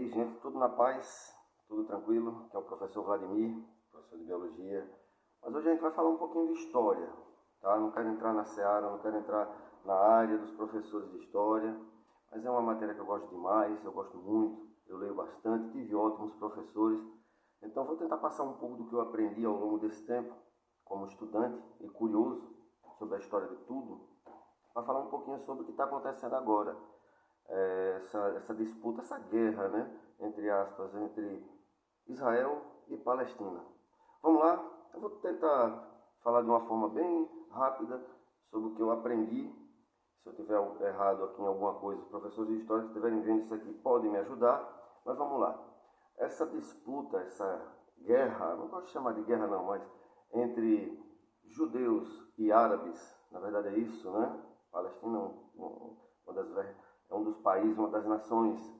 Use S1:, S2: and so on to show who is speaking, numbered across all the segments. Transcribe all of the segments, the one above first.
S1: aí, gente, tudo na paz, tudo tranquilo, que é o professor Vladimir, professor de Biologia. Mas hoje a gente vai falar um pouquinho de História, tá? Não quero entrar na seara, não quero entrar na área dos professores de História, mas é uma matéria que eu gosto demais, eu gosto muito, eu leio bastante, tive ótimos professores. Então vou tentar passar um pouco do que eu aprendi ao longo desse tempo, como estudante e curioso sobre a história de tudo, para falar um pouquinho sobre o que está acontecendo agora. Essa disputa, essa guerra, né, entre aspas, entre Israel e Palestina. Vamos lá? Eu vou tentar falar de uma forma bem rápida sobre o que eu aprendi. Se eu tiver errado aqui em alguma coisa, os professores de história que estiverem vendo isso aqui podem me ajudar, mas vamos lá. Essa disputa, essa guerra, não gosto de chamar de guerra não, mas entre judeus e árabes, na verdade é isso, né? Palestina é um dos países, uma das nações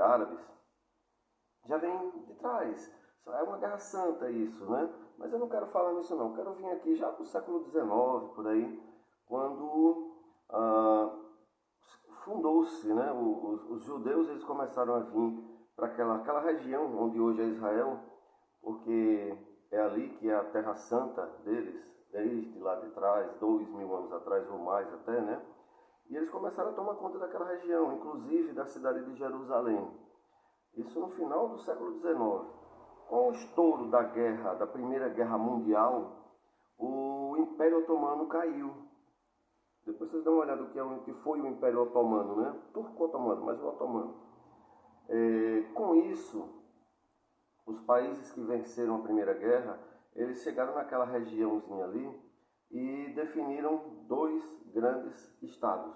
S1: árabes, já vem de trás. É uma guerra santa isso, né? Mas eu não quero falar nisso não. Eu quero vir aqui já para o século XIX, por aí, quando fundou-se, né? Os judeus eles começaram a vir para aquela região onde hoje é Israel, porque é ali que é a terra santa deles, desde lá de trás, 2000 anos atrás ou mais até, né? E eles começaram a tomar conta daquela região, inclusive da cidade de Jerusalém. Isso no final do século XIX. Com o estouro da guerra, da Primeira Guerra Mundial, o Império Otomano caiu. Depois vocês dão uma olhada no que foi o Império Otomano, né? Turco-Otomano, mas o Otomano. Com isso, os países que venceram a Primeira Guerra, eles chegaram naquela regiãozinha ali e definiram dois grandes estados.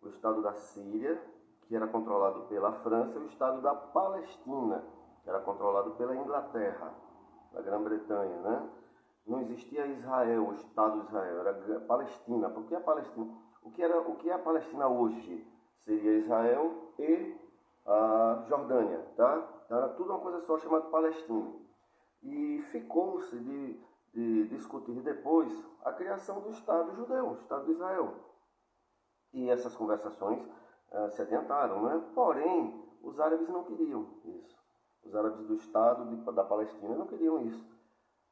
S1: O estado da Síria, que era controlado pela França, e o estado da Palestina, que era controlado pela Inglaterra, da Grã-Bretanha, né? Não existia Israel, o estado de Israel, era Palestina. Por que a Palestina? O que é a Palestina hoje? Seria Israel e a Jordânia, tá? Então era tudo uma coisa só chamada Palestina. E ficou-se de discutir depois a criação do Estado judeu, o Estado de Israel. E essas conversações se adiantaram, né? Porém, os árabes não queriam isso. Os árabes do Estado da Palestina não queriam isso.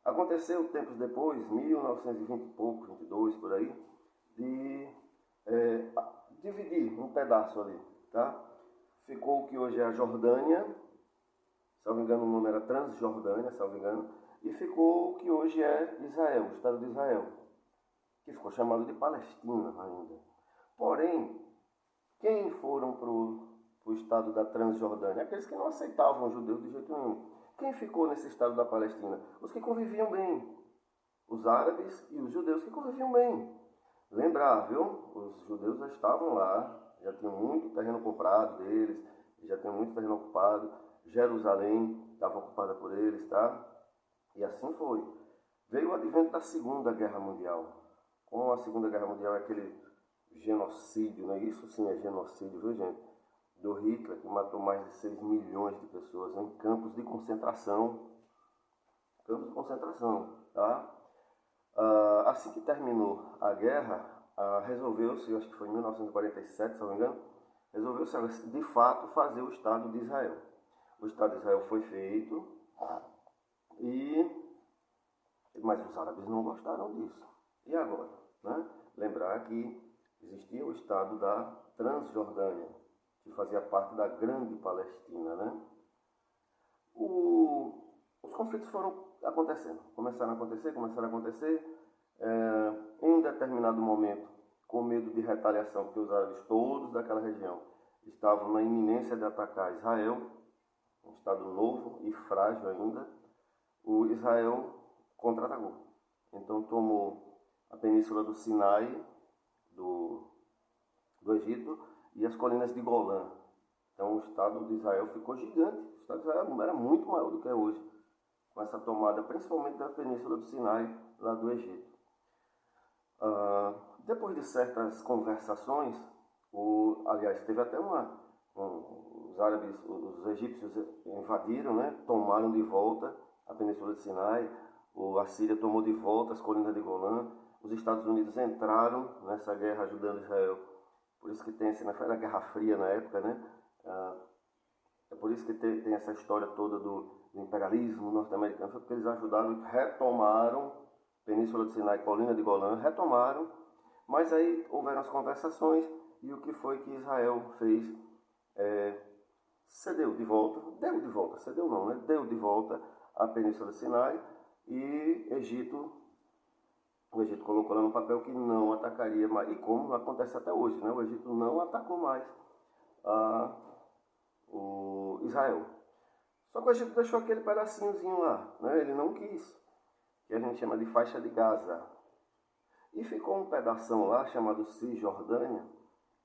S1: Aconteceu tempos depois, 1920 e pouco, 22 por aí, de dividir um pedaço ali, tá? Ficou o que hoje é a Jordânia, salvo engano o nome era Transjordânia, salvo engano, e ficou o que hoje é Israel, o Estado de Israel, que ficou chamado de Palestina ainda. Porém, quem foram para o estado da Transjordânia? Aqueles que não aceitavam os judeus de jeito nenhum. Quem ficou nesse estado da Palestina? Os que conviviam bem. Os árabes e os judeus que conviviam bem. Lembrar, viu? Os judeus já estavam lá, já tinham muito terreno comprado deles, já tinham muito terreno ocupado. Jerusalém estava ocupada por eles, tá? E assim foi. Veio o advento da Segunda Guerra Mundial. Com a Segunda Guerra Mundial é aquele genocídio, né? Isso sim é genocídio, viu, gente? Do Hitler, que matou mais de 6 milhões de pessoas em campos de concentração. Campos de concentração, tá? Assim que terminou a guerra, resolveu-se, eu acho que foi em 1947, se não me engano, resolveu-se de fato fazer o Estado de Israel. O Estado de Israel foi feito, mas os árabes não gostaram disso. E agora? Né? Lembrar que existia o Estado da Transjordânia, que fazia parte da Grande Palestina, né? Os conflitos foram acontecendo, começaram a acontecer. Em um determinado momento, com medo de retaliação, porque os árabes todos daquela região estavam na iminência de atacar Israel, um Estado novo e frágil ainda, o Israel contra-atacou. Então tomou a península do Sinai, do Egito, e as colinas de Golã. Então o Estado de Israel ficou gigante. O Estado de Israel era muito maior do que é hoje, com essa tomada principalmente da península do Sinai, lá do Egito. Depois de certas conversações, aliás, teve até os árabes, os egípcios invadiram, né, tomaram de volta a península do Sinai, a Síria tomou de volta as colinas de Golã, os Estados Unidos entraram nessa guerra ajudando Israel. Por isso que tem essa, era a Guerra Fria na época, né? por isso que tem essa história toda do imperialismo norte-americano, foi porque eles ajudaram e retomaram Península do Sinai, Colina de Golã, retomaram, mas aí houveram as conversações e o que foi que Israel fez? Cedeu de volta, deu de volta, cedeu não, né? Deu de volta a Península do Sinai e o Egito colocou lá no papel que não atacaria mais, e como acontece até hoje, né? O Egito não atacou mais o Israel. Só que o Egito deixou aquele pedacinhozinho lá, né? Ele não quis, que a gente chama de faixa de Gaza. E ficou um pedação lá chamado Cisjordânia,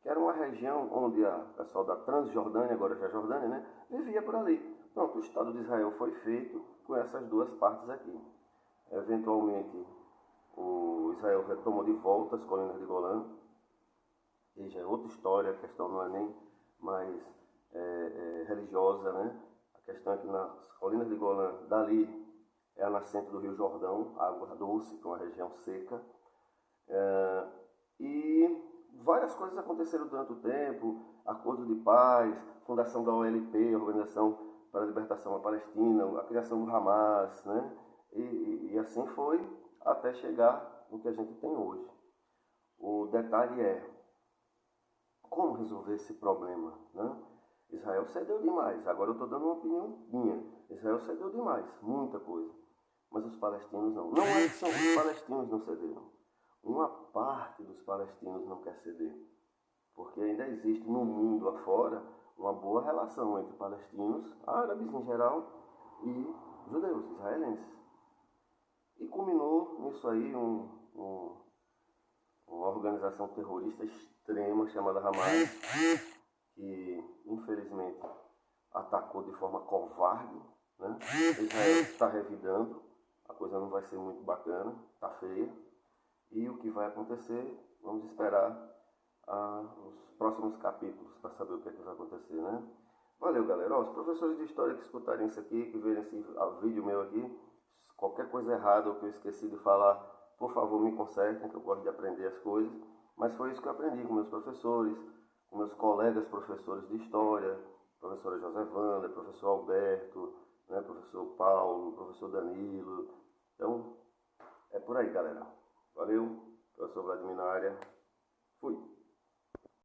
S1: que era uma região onde o pessoal da Transjordânia, agora já Jordânia, né, vivia por ali. Pronto, o Estado de Israel foi feito com essas duas partes aqui. Eventualmente, o Israel retomou de volta as colinas de Golã, e já é outra história, a questão não é nem mais religiosa, né? A questão é que nas colinas de Golã, dali é a nascente do Rio Jordão, água doce, que é uma região seca. E várias coisas aconteceram durante o tempo, acordo de paz, fundação da OLP, Organização para a Libertação da Palestina, a criação do Hamas, né? E assim foi até chegar no que a gente tem hoje. O detalhe é como resolver esse problema, né? Israel cedeu demais, agora eu estou dando uma opinião minha. Israel cedeu demais, muita coisa, mas os palestinos não. Não é que são os palestinos não cederam. Uma parte dos palestinos não quer ceder, porque ainda existe no mundo afora uma boa relação entre palestinos, árabes em geral, e judeus, israelenses. E culminou nisso aí uma organização terrorista extrema chamada Hamas, que infelizmente atacou de forma covarde, né? Israel está revidando, a coisa não vai ser muito bacana, está feia. E o que vai acontecer, vamos esperar os próximos capítulos para saber o que é que vai acontecer, né? Valeu, galera. Os professores de história que escutarem isso aqui, que verem esse vídeo meu aqui, qualquer coisa errada ou que eu esqueci de falar, por favor me consertem, que eu gosto de aprender as coisas. Mas foi isso que eu aprendi com meus professores, com meus colegas professores de história, professora Josevanda, professor Alberto, né, professor Paulo, professor Danilo. Então, é por aí, galera. Valeu, professor Vladimir na área. Fui.